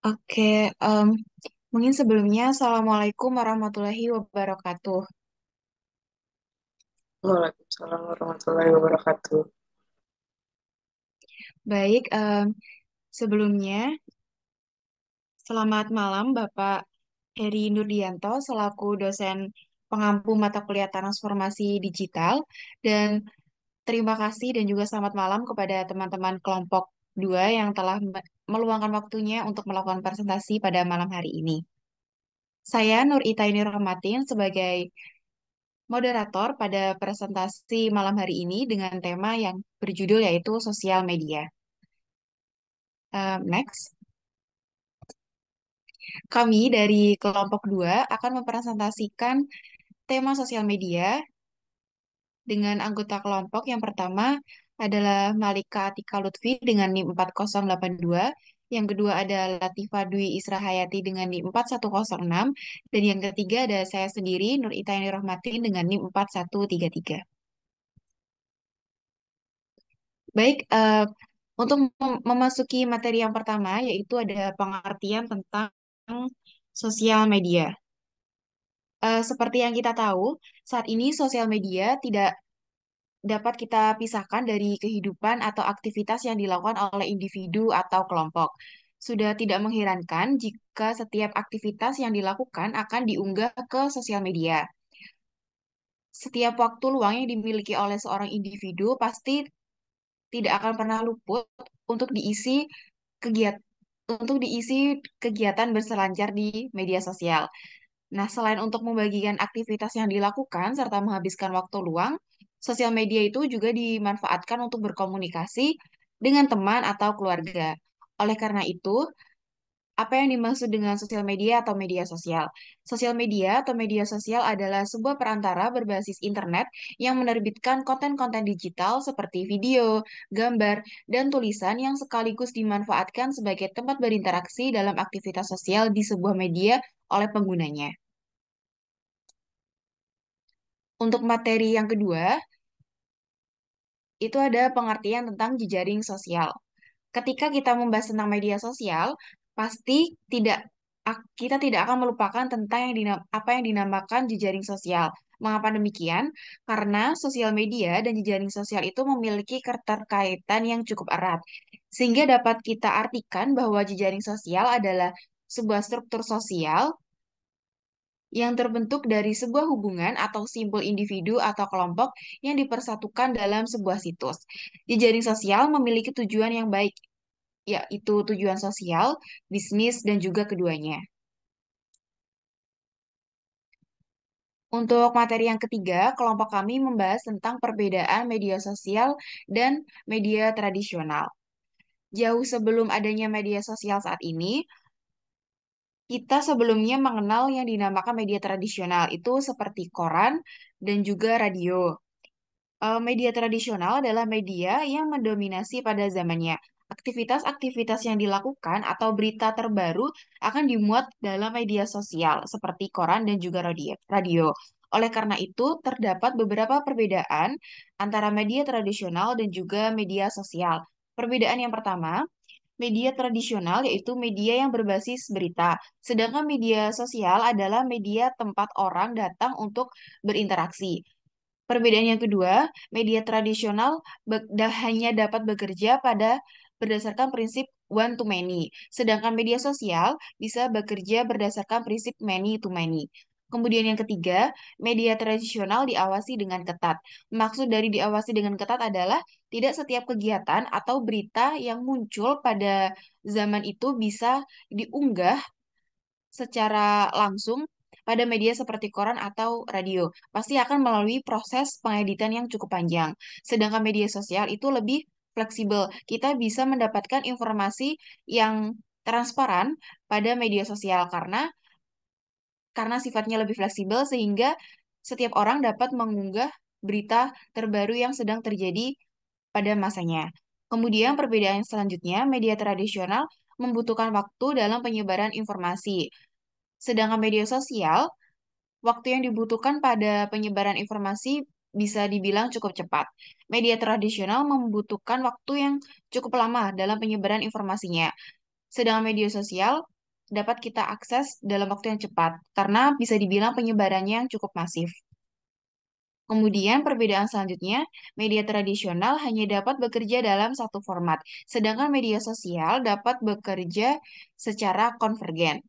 Oke, em, mungkin sebelumnya Assalamualaikum warahmatullahi wabarakatuh. Waalaikumsalam warahmatullahi wabarakatuh. Baik, sebelumnya selamat malam Bapak Heri Nurdianto selaku dosen pengampu mata kuliah transformasi digital dan terima kasih dan juga selamat malam kepada teman-teman kelompok 2 yang telah meluangkan waktunya untuk melakukan presentasi pada malam hari ini. Saya Nur Itaini Rahmatin sebagai moderator pada presentasi malam hari ini dengan tema yang berjudul yaitu sosial media. Next, kami dari kelompok 2 akan mempresentasikan tema sosial media dengan anggota kelompok yang pertama adalah Malika Atika Lutfi dengan NIM 4082, yang kedua ada Latifa Dwi Israhayati dengan NIM 4106, dan yang ketiga ada saya sendiri Nur Itaini Rohmatin dengan NIM 4133. Baik, untuk memasuki materi yang pertama, yaitu ada pengertian tentang sosial media. Seperti yang kita tahu, saat ini sosial media tidak dapat kita pisahkan dari kehidupan atau aktivitas yang dilakukan oleh individu atau kelompok. Sudah tidak mengherankan jika setiap aktivitas yang dilakukan akan diunggah ke sosial media. Setiap waktu luang yang dimiliki oleh seorang individu pasti tidak akan pernah luput untuk kegiatan diisi kegiatan berselancar di media sosial. Nah, selain untuk membagikan aktivitas yang dilakukan serta menghabiskan waktu luang, sosial media itu juga dimanfaatkan untuk berkomunikasi dengan teman atau keluarga. Oleh karena itu, apa yang dimaksud dengan sosial media atau media sosial? Sosial media atau media sosial adalah sebuah perantara berbasis internet yang menerbitkan konten-konten digital seperti video, gambar, dan tulisan yang sekaligus dimanfaatkan sebagai tempat berinteraksi dalam aktivitas sosial di sebuah media oleh penggunanya. Untuk materi yang kedua, itu ada pengertian tentang jejaring sosial. Ketika kita membahas tentang media sosial, pasti kita tidak akan melupakan tentang apa yang dinamakan jejaring sosial. Mengapa demikian? Karena sosial media dan jejaring sosial itu memiliki keterkaitan yang cukup erat. Sehingga dapat kita artikan bahwa jejaring sosial adalah sebuah struktur sosial yang terbentuk dari sebuah hubungan atau simpul individu atau kelompok yang dipersatukan dalam sebuah situs. Jejaring sosial memiliki tujuan yang baik, yaitu tujuan sosial, bisnis, dan juga keduanya. Untuk materi yang ketiga, kelompok kami membahas tentang perbedaan media sosial dan media tradisional. Jauh sebelum adanya media sosial saat ini, kita sebelumnya mengenal yang dinamakan media tradisional, itu seperti koran dan juga radio. Media tradisional adalah media yang mendominasi pada zamannya. Aktivitas-aktivitas yang dilakukan atau berita terbaru akan dimuat dalam media sosial seperti koran dan juga radio. Oleh karena itu, terdapat beberapa perbedaan antara media tradisional dan juga media sosial. Perbedaan yang pertama, media tradisional yaitu media yang berbasis berita, sedangkan media sosial adalah media tempat orang datang untuk berinteraksi. Perbedaan yang kedua, media tradisional hanya dapat bekerja berdasarkan prinsip one to many, sedangkan media sosial bisa bekerja berdasarkan prinsip many to many. Kemudian yang ketiga, media tradisional diawasi dengan ketat. Maksud dari diawasi dengan ketat adalah tidak setiap kegiatan atau berita yang muncul pada zaman itu bisa diunggah secara langsung pada media seperti koran atau radio. Pasti akan melalui proses pengeditan yang cukup panjang. Sedangkan media sosial itu lebih fleksibel. Kita bisa mendapatkan informasi yang transparan pada media sosial karena sifatnya lebih fleksibel sehingga setiap orang dapat mengunggah berita terbaru yang sedang terjadi pada masanya. Kemudian perbedaan selanjutnya, media tradisional membutuhkan waktu dalam penyebaran informasi. Sedangkan media sosial, waktu yang dibutuhkan pada penyebaran informasi bisa dibilang cukup cepat. Media tradisional membutuhkan waktu yang cukup lama dalam penyebaran informasinya. Sedangkan media sosial dapat kita akses dalam waktu yang cepat karena bisa dibilang penyebarannya yang cukup masif. Kemudian perbedaan selanjutnya, media tradisional hanya dapat bekerja dalam satu format, sedangkan media sosial dapat bekerja secara konvergen.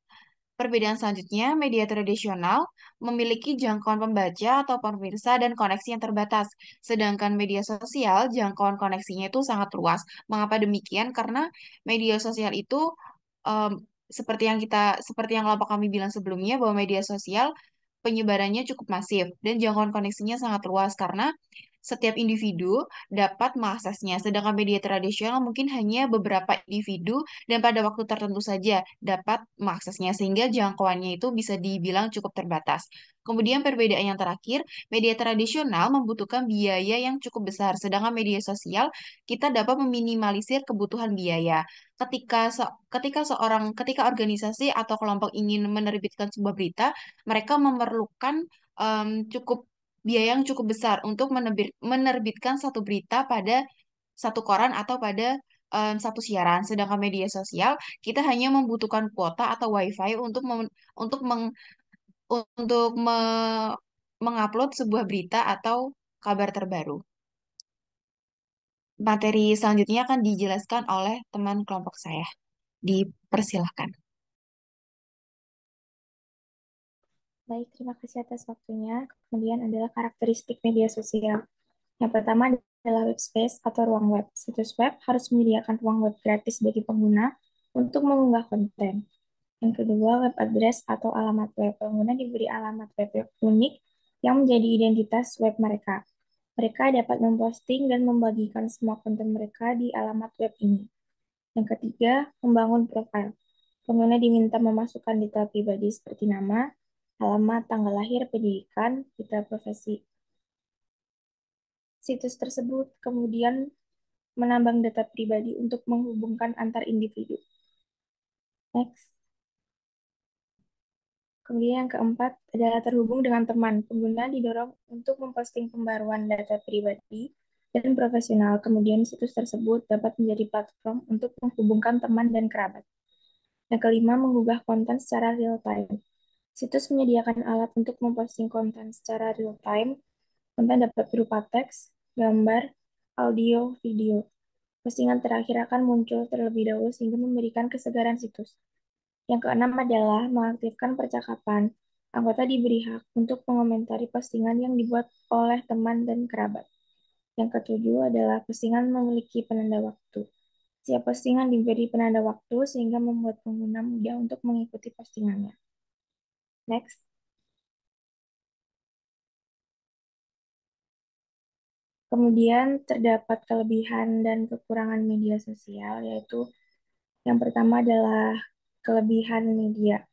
Perbedaan selanjutnya, media tradisional memiliki jangkauan pembaca atau pemirsa dan koneksi yang terbatas, sedangkan media sosial jangkauan koneksinya itu sangat luas. Mengapa demikian? Karena media sosial itu em, seperti yang kelompok kami bilang sebelumnya bahwa media sosial penyebarannya cukup masif dan jangkauan koneksinya sangat luas karena setiap individu dapat mengaksesnya, sedangkan media tradisional mungkin hanya beberapa individu dan pada waktu tertentu saja dapat mengaksesnya, sehingga jangkauannya itu bisa dibilang cukup terbatas. Kemudian perbedaan yang terakhir, media tradisional membutuhkan biaya yang cukup besar, sedangkan media sosial kita dapat meminimalisir kebutuhan biaya. Ketika organisasi atau kelompok ingin menerbitkan sebuah berita, mereka memerlukan cukup biaya yang cukup besar untuk menerbitkan satu berita pada satu koran atau pada satu siaran. Sedangkan media sosial kita hanya membutuhkan kuota atau wifi untuk mengupload sebuah berita atau kabar terbaru. Materi selanjutnya akan dijelaskan oleh teman kelompok saya. Dipersilahkan. Baik, terima kasih atas waktunya. Kemudian adalah karakteristik media sosial. Yang pertama adalah web space atau ruang web. Situs web harus menyediakan ruang web gratis bagi pengguna untuk mengunggah konten. Yang kedua, web address atau alamat web. Pengguna diberi alamat web yang unik yang menjadi identitas web mereka. Mereka dapat memposting dan membagikan semua konten mereka di alamat web ini. Yang ketiga, membangun profil. Pengguna diminta memasukkan data pribadi seperti nama, alamat, tanggal lahir, pendidikan, data profesi. Situs tersebut kemudian menambang data pribadi untuk menghubungkan antar individu. Next. Kemudian yang keempat adalah terhubung dengan teman. Pengguna didorong untuk memposting pembaruan data pribadi dan profesional. Kemudian situs tersebut dapat menjadi platform untuk menghubungkan teman dan kerabat. Yang kelima, menggugah konten secara real time. Situs menyediakan alat untuk memposting konten secara real time. Konten dapat berupa teks, gambar, audio, video. Postingan terakhir akan muncul terlebih dahulu sehingga memberikan kesegaran situs. Yang keenam adalah mengaktifkan percakapan. Anggota diberi hak untuk mengomentari postingan yang dibuat oleh teman dan kerabat. Yang ketujuh adalah postingan memiliki penanda waktu. Setiap postingan diberi penanda waktu sehingga membuat pengguna mudah untuk mengikuti postingannya. Next. Kemudian terdapat kelebihan dan kekurangan media sosial, yaitu yang pertama adalah kelebihan media.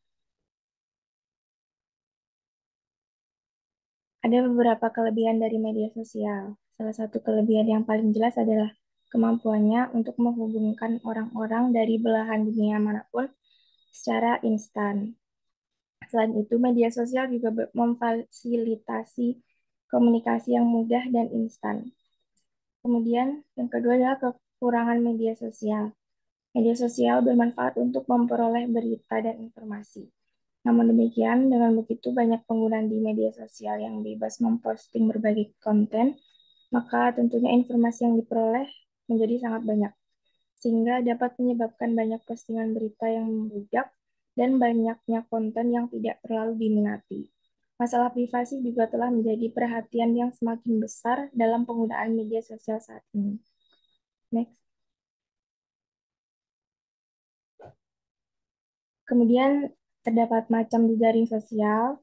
Ada beberapa kelebihan dari media sosial. Salah satu kelebihan yang paling jelas adalah kemampuannya untuk menghubungkan orang-orang dari belahan dunia manapun secara instan. Selain itu, media sosial juga memfasilitasi komunikasi yang mudah dan instan. Kemudian, yang kedua adalah kekurangan media sosial. Media sosial bermanfaat untuk memperoleh berita dan informasi. Namun demikian, dengan begitu banyak penggunaan di media sosial yang bebas memposting berbagai konten, maka tentunya informasi yang diperoleh menjadi sangat banyak, sehingga dapat menyebabkan banyak postingan berita yang membujak dan banyaknya konten yang tidak terlalu diminati. Masalah privasi juga telah menjadi perhatian yang semakin besar dalam penggunaan media sosial saat ini. Next. Kemudian terdapat macam jejaring sosial,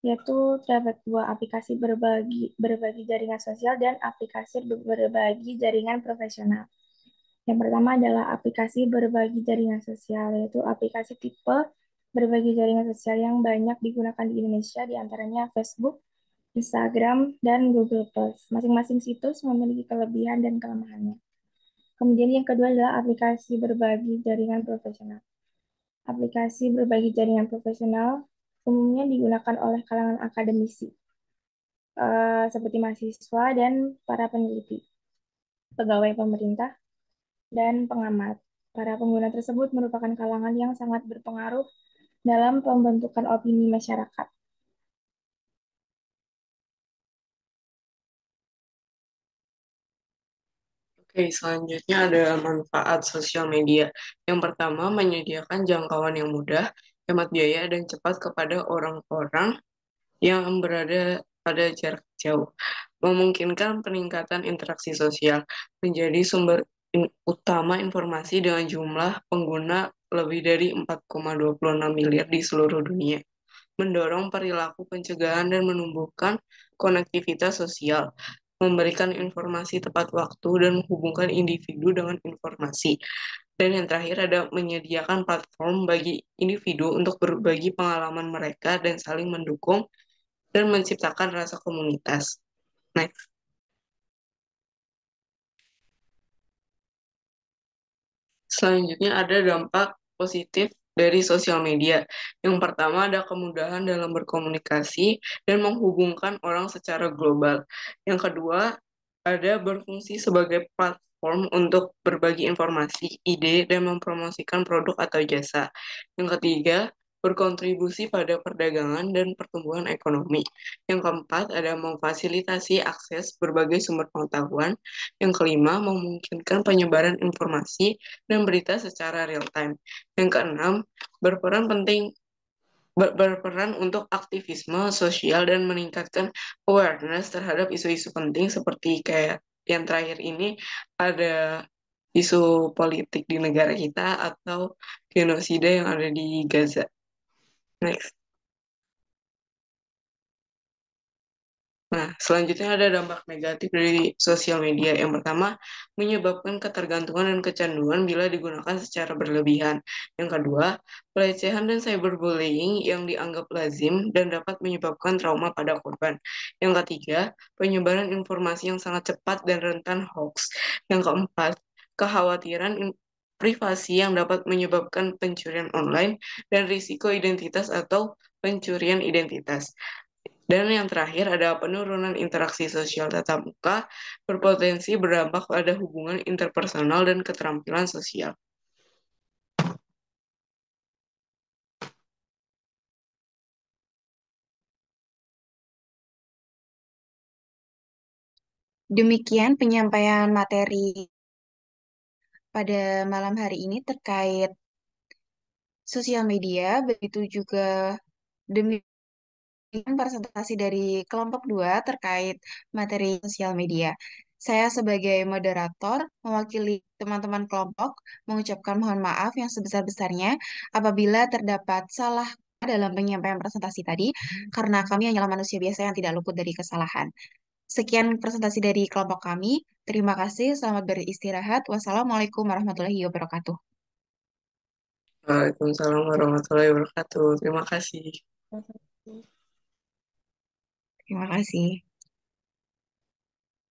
yaitu terdapat dua aplikasi berbagi jaringan sosial dan aplikasi berbagi jaringan profesional. Yang pertama adalah aplikasi berbagi jaringan sosial, yaitu aplikasi tipe berbagi jaringan sosial yang banyak digunakan di Indonesia, diantaranya Facebook, Instagram, dan Google+. Masing-masing situs memiliki kelebihan dan kelemahannya. Kemudian yang kedua adalah aplikasi berbagi jaringan profesional. Aplikasi berbagi jaringan profesional umumnya digunakan oleh kalangan akademisi, seperti mahasiswa dan para peneliti, pegawai pemerintah, dan pengamat. Para pengguna tersebut merupakan kalangan yang sangat berpengaruh dalam pembentukan opini masyarakat. Oke, selanjutnya ada manfaat sosial media. Yang pertama, menyediakan jangkauan yang mudah, hemat biaya, dan cepat kepada orang-orang yang berada pada jarak jauh. Memungkinkan peningkatan interaksi sosial, menjadi sumber utama informasi dengan jumlah pengguna lebih dari 4,26 miliar di seluruh dunia, mendorong perilaku pencegahan dan menumbuhkan konektivitas sosial, memberikan informasi tepat waktu dan menghubungkan individu dengan informasi. Dan yang terakhir ada menyediakan platform bagi individu untuk berbagi pengalaman mereka dan saling mendukung dan menciptakan rasa komunitas. Next. Selanjutnya ada dampak positif dari sosial media. Yang pertama ada kemudahan dalam berkomunikasi dan menghubungkan orang secara global. Yang kedua ada berfungsi sebagai platform untuk berbagi informasi, ide, dan mempromosikan produk atau jasa. Yang ketiga, berkontribusi pada perdagangan dan pertumbuhan ekonomi. Yang keempat, ada memfasilitasi akses berbagai sumber pengetahuan. Yang kelima, memungkinkan penyebaran informasi dan berita secara real time. Yang keenam, berperan penting berperan untuk aktivisme sosial dan meningkatkan awareness terhadap isu-isu penting seperti kayak yang terakhir ini ada isu politik di negara kita atau genosida yang ada di Gaza. Next. Nah, selanjutnya ada dampak negatif dari sosial media. Yang pertama, menyebabkan ketergantungan dan kecanduan bila digunakan secara berlebihan. Yang kedua, pelecehan dan cyberbullying yang dianggap lazim dan dapat menyebabkan trauma pada korban. Yang ketiga, penyebaran informasi yang sangat cepat dan rentan hoax. Yang keempat, kekhawatiran privasi yang dapat menyebabkan pencurian online dan risiko identitas atau pencurian identitas. Dan yang terakhir ada penurunan interaksi sosial tatap muka berpotensi berdampak pada hubungan interpersonal dan keterampilan sosial. Demikian penyampaian materi pada malam hari ini terkait sosial media, begitu juga demikian presentasi dari kelompok 2 terkait materi sosial media. Saya sebagai moderator mewakili teman-teman kelompok mengucapkan mohon maaf yang sebesar-besarnya apabila terdapat salah dalam penyampaian presentasi tadi, karena kami hanyalah manusia biasa yang tidak luput dari kesalahan. Sekian presentasi dari kelompok kami. Terima kasih, selamat beristirahat. Wassalamualaikum warahmatullahi wabarakatuh. Waalaikumsalam warahmatullahi wabarakatuh. Terima kasih. Terima kasih.